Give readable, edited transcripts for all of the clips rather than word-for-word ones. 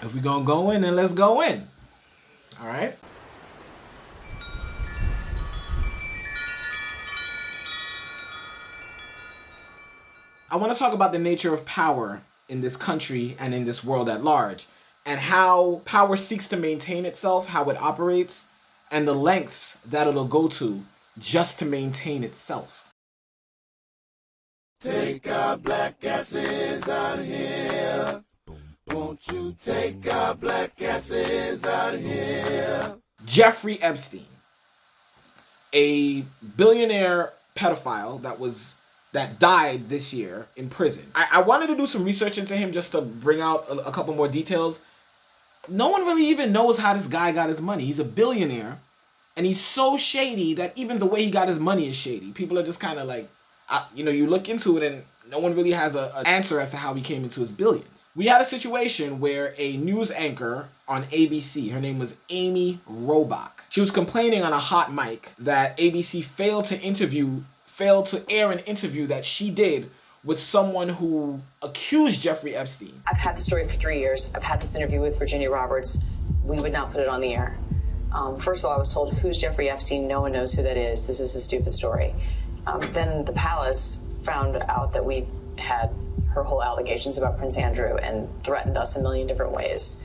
If we gonna go in, then let's go in. All right. I want to talk about the nature of power in this country and in this world at large, and how power seeks to maintain itself, how it operates, and the lengths that it'll go to just to maintain itself. Take our black asses out of here. Won't you take our black asses out of here? Jeffrey Epstein, a billionaire pedophile that died this year in prison. I wanted to do some research into him just to bring out a couple more details. No one really even knows how this guy got his money. He's a billionaire, and he's so shady that even the way he got his money is shady. People are just kind of like, you look into it and no one really has an answer as to how he came into his billions. We had a situation where a news anchor on ABC, her name was Amy Robach, she was complaining on a hot mic that ABC failed to air an interview that she did with someone who accused Jeffrey Epstein. I've had the story for 3 years. I've had this interview with Virginia Roberts. We would not put it on the air. First of all, I was told, who's Jeffrey Epstein? No one knows who that is. This is a stupid story. Then the palace found out that we had her whole allegations about Prince Andrew and threatened us a million different ways.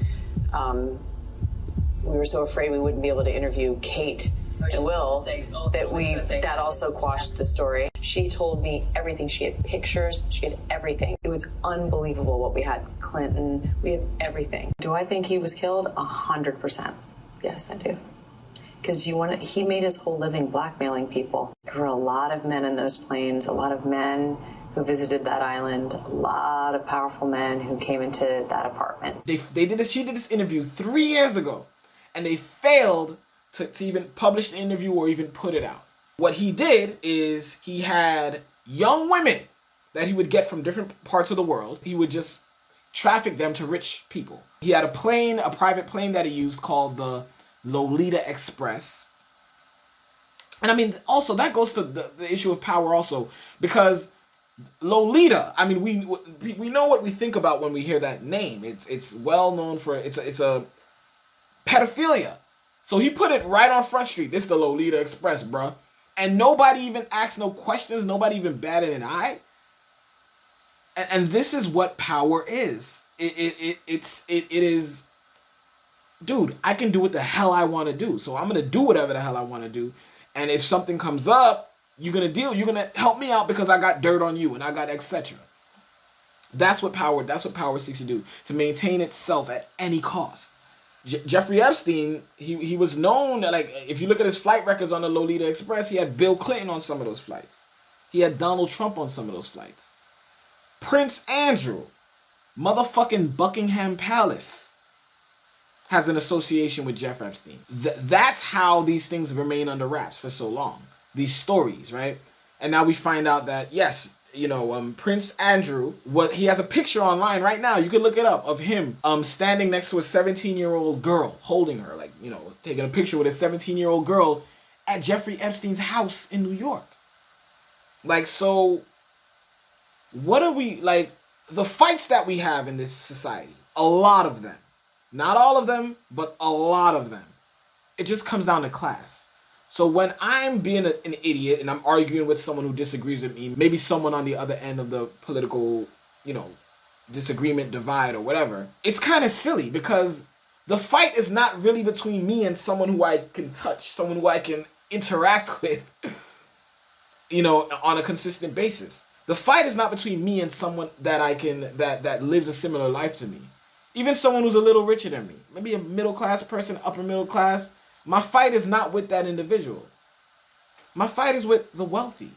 We were so afraid we wouldn't be able to interview Kate and Will that also quashed the story. She told me everything. She had pictures. She had everything. It was unbelievable what we had. Clinton, we had everything. Do I think he was killed? 100%. Yes, I do. Because he made his whole living blackmailing people. There were a lot of men in those planes, a lot of men who visited that island, a lot of powerful men who came into that apartment. She did this interview 3 years ago, and they failed to even publish the interview or even put it out. What he did is he had young women that he would get from different parts of the world. He would just traffic them to rich people. He had a private plane that he used called the Lolita Express. And I mean, also that goes to the issue of power also, because Lolita, I mean, we know what we think about when we hear that name. It's well known for it's a pedophilia. So he put it right on Front Street. This is the Lolita Express, bruh. And nobody even asked no questions. Nobody even batted an eye. And this is what power is. It is, dude, I can do what the hell I want to do. So I'm going to do whatever the hell I want to do. And if something comes up, you're going to help me out because I got dirt on you and I got etc. That's what power seeks to do, to maintain itself at any cost. Jeffrey Epstein, he was known, like, if you look at his flight records on the Lolita Express, he had Bill Clinton on some of those flights. He had Donald Trump on some of those flights. Prince Andrew, motherfucking Buckingham Palace, has an association with Jeff Epstein. That's how these things remain under wraps for so long. These stories, right? And now we find out that, yes, Prince Andrew, he has a picture online right now, you can look it up, of him standing next to a 17-year-old girl, holding her, like, taking a picture with a 17-year-old girl at Jeffrey Epstein's house in New York. Like, so what are we, like, the fights that we have in this society, a lot of them, not all of them, but a lot of them, it just comes down to class. So when I'm being an idiot and I'm arguing with someone who disagrees with me, maybe someone on the other end of the political, disagreement divide or whatever, it's kind of silly because the fight is not really between me and someone who I can touch, someone who I can interact with, on a consistent basis. The fight is not between me and someone that that lives a similar life to me. Even someone who's a little richer than me, maybe a middle class person, upper middle class. My fight is not with that individual. My fight is with the wealthy.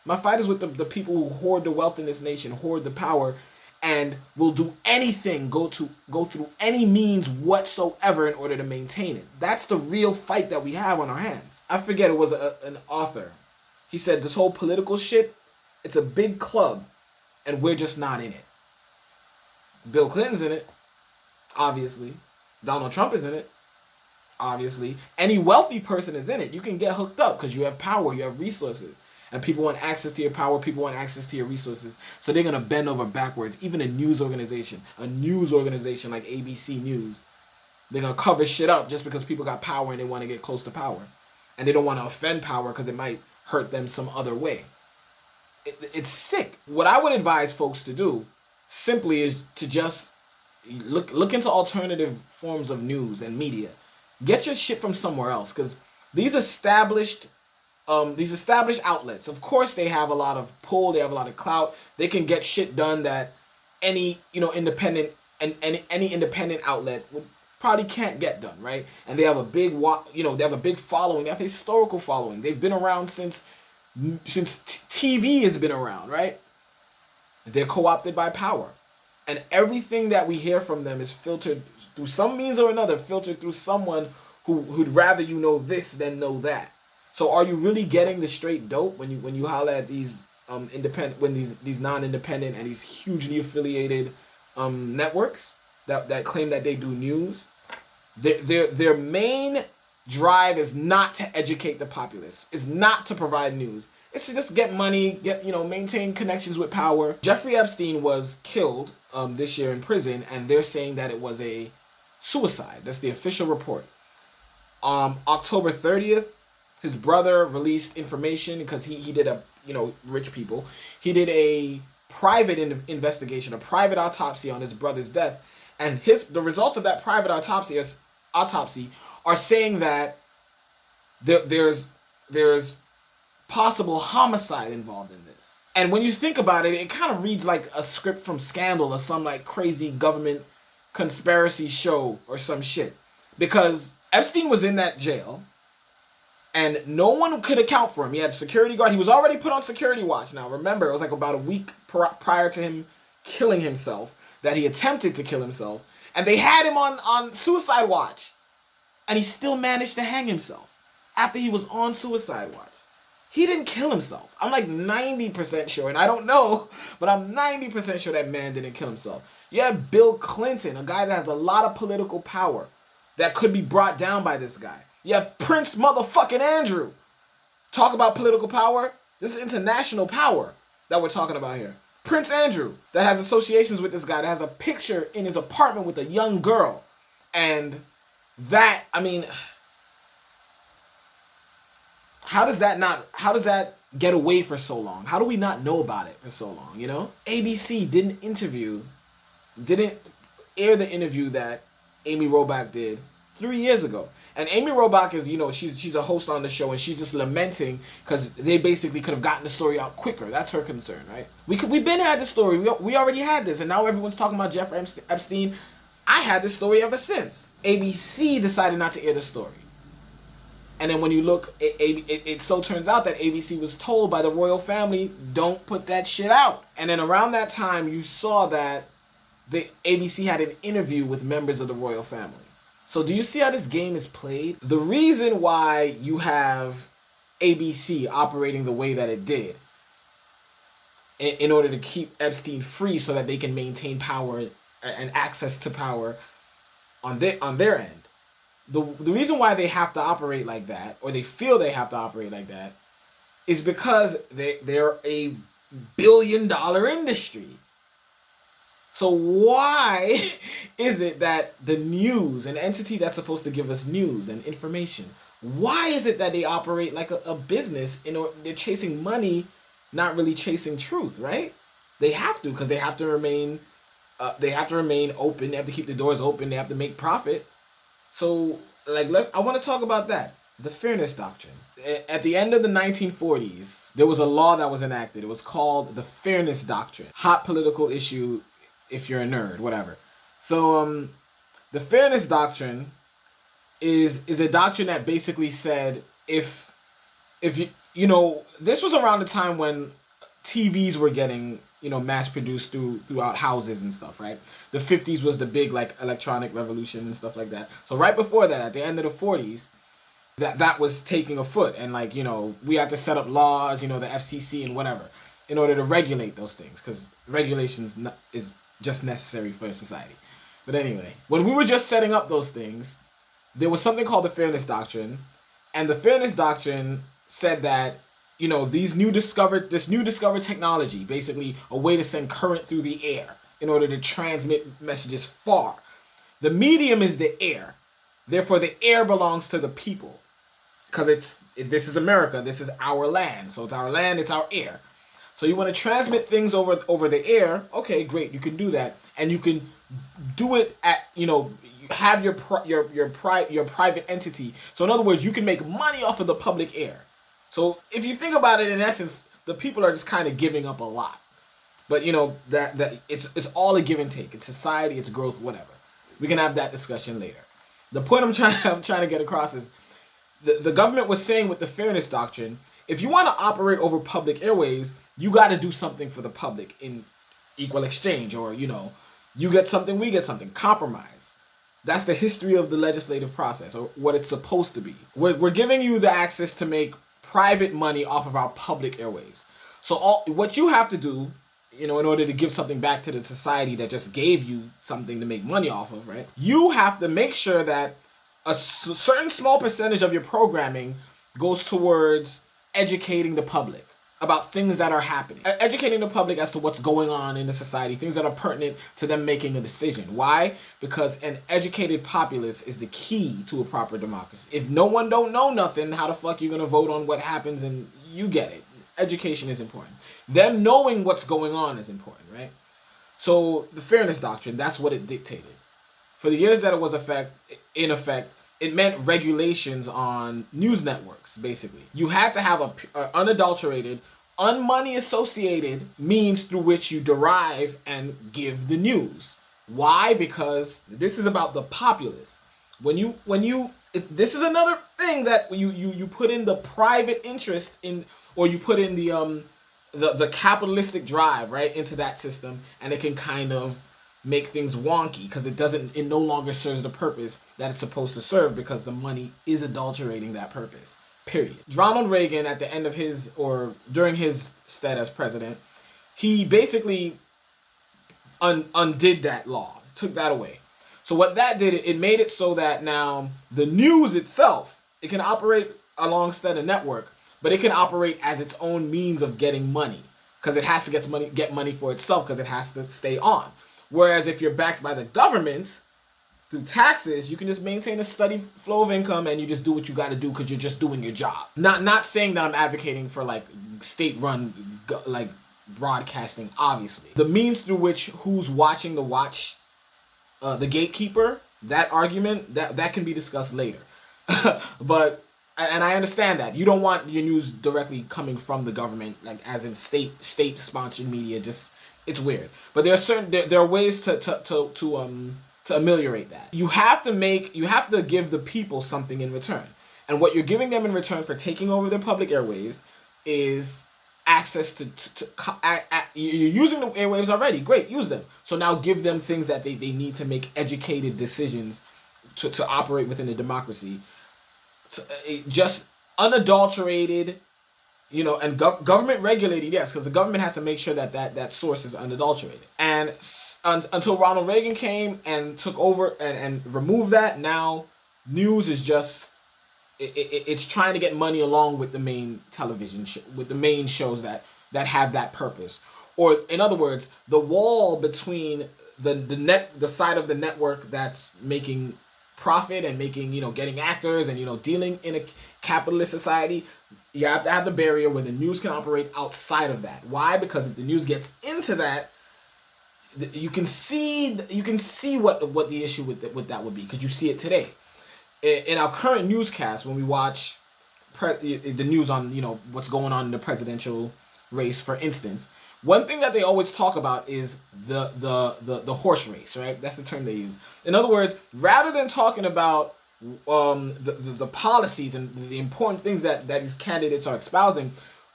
My fight is with the people who hoard the wealth in this nation, hoard the power, and will do anything, go through any means whatsoever in order to maintain it. That's the real fight that we have on our hands. I forget, it was an author. He said this whole political shit, it's a big club, and we're just not in it. Bill Clinton's in it, obviously. Donald Trump is in it. Obviously, any wealthy person is in it. You can get hooked up because you have power, you have resources. And people want access to your power, people want access to your resources. So they're going to bend over backwards. Even a news organization like ABC News, they're going to cover shit up just because people got power and they want to get close to power. And they don't want to offend power because it might hurt them some other way. It's sick. What I would advise folks to do simply is to just look into alternative forms of news and media. Get your shit from somewhere else, because these established outlets, of course, they have a lot of pull, they have a lot of clout. They can get shit done that any independent outlet would probably can't get done, right? And they have a big following. They have a historical following. They've been around since TV has been around, right? They're co-opted by power. And everything that we hear from them is filtered through some means or another, filtered through someone who'd rather you know this than know that. So are you really getting the straight dope when you holler at these these non-independent and these hugely affiliated networks that claim that they do news? Their main drive is not to educate the populace, is not to provide news. It's to just get money, maintain connections with power. Jeffrey Epstein was killed this year in prison, and they're saying that it was a suicide. That's the official report. October 30th, his brother released information because he did rich people. He did a private investigation, a private autopsy on his brother's death, and the results of that private autopsy are saying that there's possible homicide involved in this. And when you think about it, it kind of reads like a script from Scandal or some like crazy government conspiracy show or some shit. Because Epstein was in that jail and no one could account for him. He had a security guard. He was already put on security watch. Now, remember, it was like about a week prior to him killing himself that he attempted to kill himself. And they had him on suicide watch. And he still managed to hang himself after he was on suicide watch. He didn't kill himself. I'm like 90% sure, and I don't know, but I'm 90% sure that man didn't kill himself. You have Bill Clinton, a guy that has a lot of political power that could be brought down by this guy. You have Prince motherfucking Andrew. Talk about political power. This is international power that we're talking about here. Prince Andrew, that has associations with this guy, that has a picture in his apartment with a young girl. And that, I mean, how does that get away for so long? How do we not know about it for so long, ABC didn't air the interview that Amy Robach did 3 years ago. And Amy Robach is, she's a host on the show, and she's just lamenting because they basically could have gotten the story out quicker. That's her concern, right? We've been had this story. We already had this, and now everyone's talking about Jeff Epstein. I had this story ever since. ABC decided not to air the story. And then when you look, it so turns out that ABC was told by the royal family, don't put that shit out. And then around that time, you saw that the ABC had an interview with members of the royal family. So do you see how this game is played? The reason why you have ABC operating the way that it did in order to keep Epstein free so that they can maintain power and access to power on their end. The reason why they have to operate like that, or they feel they have to operate like that, is because they're a billion-dollar industry. So why is it that the news, an entity that's supposed to give us news and information, why is it that they operate like a business? They're chasing money, not really chasing truth, right? They have to, because they have to remain open. They have to keep the doors open. They have to make profit. So, I want to talk about that. The Fairness Doctrine. At the end of the 1940s, there was a law that was enacted. It was called the Fairness Doctrine. Hot political issue if you're a nerd, whatever. So, the Fairness Doctrine is a doctrine that basically said if this was around the time when TVs were getting mass produced throughout houses and stuff, right? The 50s was the big electronic revolution and stuff like that. So right before that, at the end of the 40s, that was taking a foot, and we had to set up laws, the FCC and whatever, in order to regulate those things, because regulations is just necessary for a society. But anyway, when we were just setting up those things, there was something called the Fairness Doctrine, and the Fairness Doctrine said that this new discovered technology, basically a way to send current through the air in order to transmit messages far. The medium is the air. Therefore, the air belongs to the people. Because this is America. This is our land. So it's our land, it's our air. So you want to transmit things over the air. Okay, great. You can do that. And you can do it at, have your private entity. So in other words, you can make money off of the public air. So if you think about it, in essence, the people are just kind of giving up a lot. But that it's all a give and take. It's society, it's growth, whatever. We can have that discussion later. The point I'm trying to get across is the government was saying with the fairness doctrine, if you want to operate over public airwaves, you got to do something for the public in equal exchange, or you get something, we get something, compromise. That's the history of the legislative process, or what it's supposed to be. We're giving you the access to make private money off of our public airwaves. So what you have to do, in order to give something back to the society that just gave you something to make money off of, right? You have to make sure that a certain small percentage of your programming goes towards educating the public about things that are happening. Educating the public as to what's going on in the society, things that are pertinent to them making a decision. Why? Because an educated populace is the key to a proper democracy. If no one don't know nothing, how the fuck you gonna vote on what happens? And you get it. Education is important. Them knowing what's going on is important, right? So the fairness doctrine, that's what it dictated. For the years that it was in effect, it meant regulations on news networks, basically. You had to have a unadulterated, unmoney associated means through which you derive and give the news. Why? Because this is about the populace. This is another thing that you put in the private interest in, or you put in the capitalistic drive, right, into that system, and it can kind of make things wonky because it no longer serves the purpose that it's supposed to serve, because the money is adulterating that purpose. Period. Ronald Reagan, at the end of during his stint as president, he basically undid that law, took that away. So what that did, it made it so that now the news itself, it can operate alongside a network, but it can operate as its own means of getting money, because it has to get money for itself, because it has to stay on. Whereas if you're backed by the government through taxes, you can just maintain a steady flow of income and you just do what you got to do because you're just doing your job. Not saying that I'm advocating for like state-run like broadcasting, obviously. The means through which who's watching the gatekeeper, that argument, that can be discussed later. But and I understand that you don't want your news directly coming from the government, like as in state-sponsored media. Just it's weird. But there are ways to ameliorate that. You have to give the people something in return, and what you're giving them in return for taking over their public airwaves is access to you're using the airwaves already. Great, use them. So now give them things that they need to make educated decisions to operate within a democracy. Just unadulterated, and government regulated, yes, because the government has to make sure that source is unadulterated. And until Ronald Reagan came and took over and removed that, now news is just it's trying to get money along with the main television with the main shows that have that purpose. Or in other words, the wall between the side of the network that's making profit and making, getting actors and, dealing in a capitalist society, you have to have the barrier where the news can operate outside of that. Why? Because if the news gets into that, you can see what the issue with that would be, because you see it today. In our current newscast, when we watch the news on, what's going on in the presidential race, for instance, one thing that they always talk about is the horse race, right? That's the term they use. In other words, rather than talking about the policies and the important things that these candidates are espousing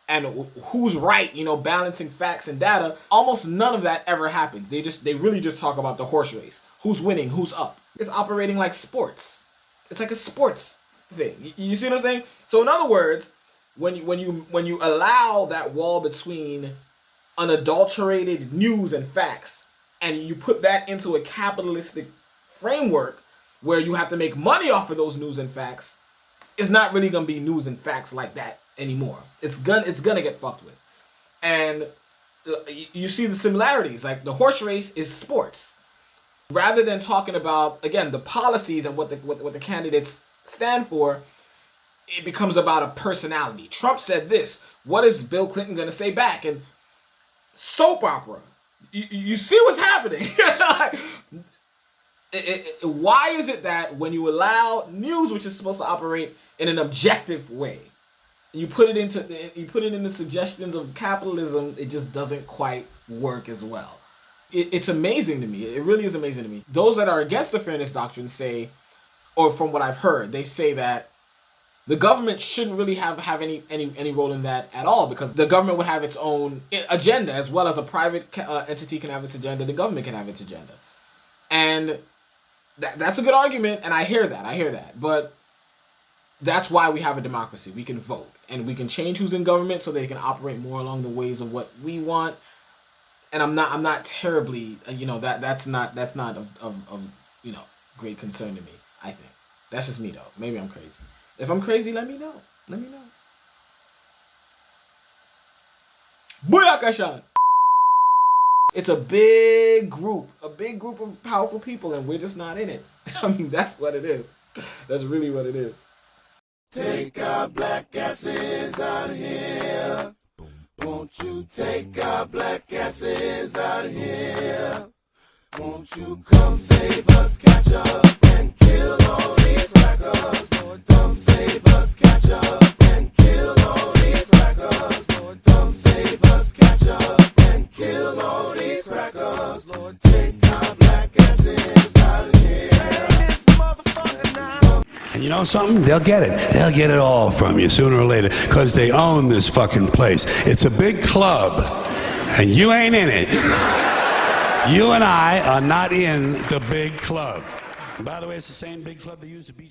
and who's right, balancing facts and data, almost none of that ever happens. They really just talk about the horse race. Who's winning? Who's up? It's operating like sports. It's like a sports thing. You see what I'm saying? So in other words, when you allow that wall between unadulterated news and facts, and you put that into a capitalistic framework where you have to make money off of those news and facts, is not really gonna be news and facts like that anymore. It's gonna get fucked with. And you see the similarities. Like the horse race is sports. Rather than talking about, again, the policies and what the candidates stand for, it becomes about a personality. Trump said this. What is Bill Clinton going to say back? And soap opera. You see what's happening. Why is it that when you allow news, which is supposed to operate in an objective way, you put it into the suggestions of capitalism, it just doesn't quite work as well. It's amazing to me. It really is amazing to me. Those that are against the fairness doctrine say, or from what I've heard, they say that the government shouldn't really have any role in that at all, because the government would have its own agenda, as well as a private entity can have its agenda. The government can have its agenda, and that's a good argument. And I hear that, but that's why we have a democracy. We can vote, and we can change who's in government so they can operate more along the ways of what we want. And I'm not terribly, that's not of great concern to me. I think that's just me though. Maybe I'm crazy. If I'm crazy, let me know. Booyakashan! It's a big group of powerful people, and we're just not in it. I mean, that's what it is. That's really what it is. Take our black asses out of here. Won't you take our black asses out of here? Won't you come save us, catch up, and kill all these crackers? Lord, come save us, catch up, and kill all these crackers. Lord, come save us, catch up, and kill all these crackers. Lord, take our black asses out of here. And you know something? They'll get it. They'll get it all from you sooner or later, because they own this fucking place. It's a big club, and you ain't in it. You and I are not in the big club. And by the way, it's the same big club they used to beat you.